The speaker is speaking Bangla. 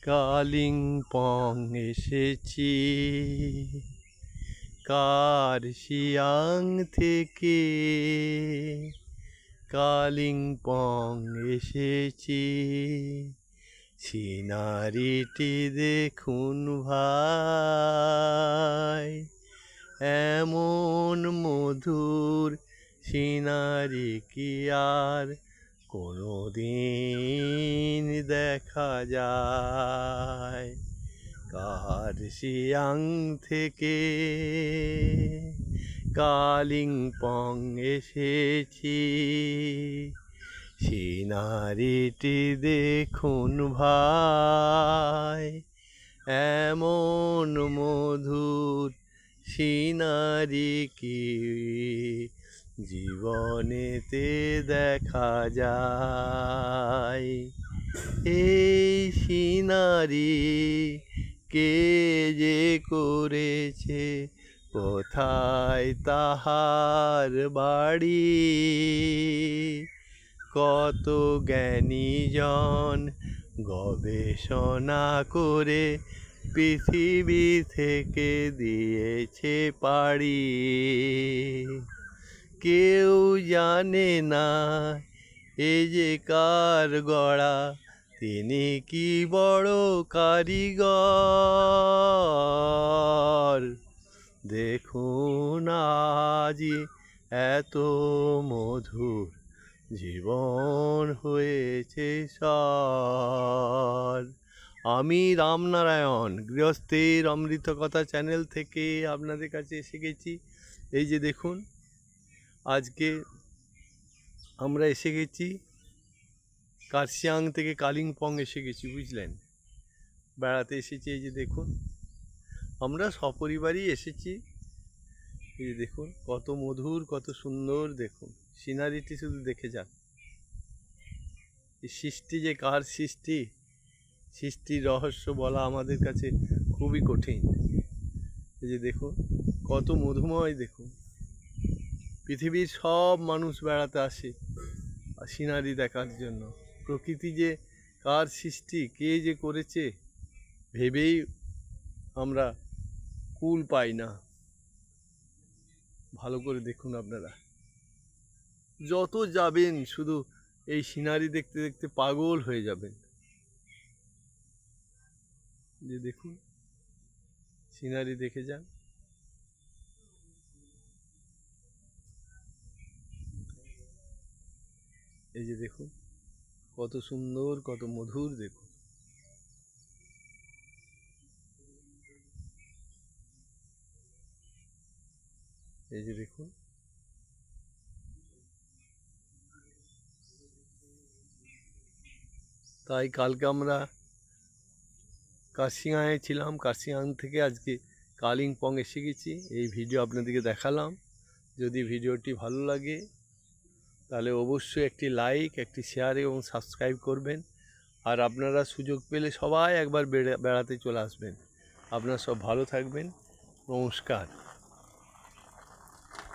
কালিম্পং এসেছি কার্শিয়াং থেকে, কালিম্পং এসেছি। সিনারিটি দেখুন ভাই, এমন মধুর সিনারি কি আর কোনোদিন দেখা যায়? কার্শিয়াং থেকে কালিম্পং এসেছি, সিনারিটি দেখুন ভাই, এমন মধুর সিনারি কি জীবনেতে দেখা যায়? এই সিনারি কে যে করেছে, কোথায় তাহার বাড়ি? কত জ্ঞানীজন গবেষণা করে পৃথিবী থেকে দিয়েছে পাড়ি। কেউ জানে না এ যে কার গড়া, তিনি কি বড় কারিগর। দেখুন আজি এত মধুর জীবন হয়েছে সর। আমি রামনারায়ণ গৃহস্থের অমৃত কথা চ্যানেল থেকে আপনাদের কাছে এসে গেছি। এই যে দেখুন, আজকে আমরা এসে গেছি কার্শিয়াং থেকে কালিম্পং এসে গেছি, বুঝলেন, বেড়াতে এসেছি। এই যে দেখুন, আমরা সপরিবারই এসেছি। এই যে দেখুন কত মধুর, কত সুন্দর, দেখুন সিনারিটি শুধু দেখে যান। এই সৃষ্টি যে কার সৃষ্টি, সৃষ্টির রহস্য বলা আমাদের কাছে খুবই কঠিন। এই যে দেখুন কত মধুময়, দেখুন পৃথিবীর সব মানুষ বেড়াতে আসে সিনারি দেখার জন্য। প্রকৃতি যে কার সৃষ্টি, কে যে করেছে, ভেবেই আমরা কুল পাই না। ভালো করে দেখুন আপনারা, যত যাবেন শুধু এই সিনারি দেখতে দেখতে পাগল হয়ে যাবেন। যে দেখুন সিনারি দেখে যান। এই যে দেখুন কত সুন্দর, কত মধুর, দেখুন। এই যে দেখুন, তাই কালকে আমরা কার্শিয়াংয়ে ছিলাম, কার্শিয়াং থেকে আজকে কালিম্পং এসে গেছি। এই ভিডিও আপনাদেরকে দেখালাম। যদি ভিডিওটি ভালো লাগে তাহলে অবশ্যই একটি লাইক, একটি শেয়ার এবং সাবস্ক্রাইব করবেন। আর আপনারা সুযোগ পেলে সবাই একবার বেড়াতে চলে আসবেন। আপনারা সব ভালো থাকবেন। নমস্কার।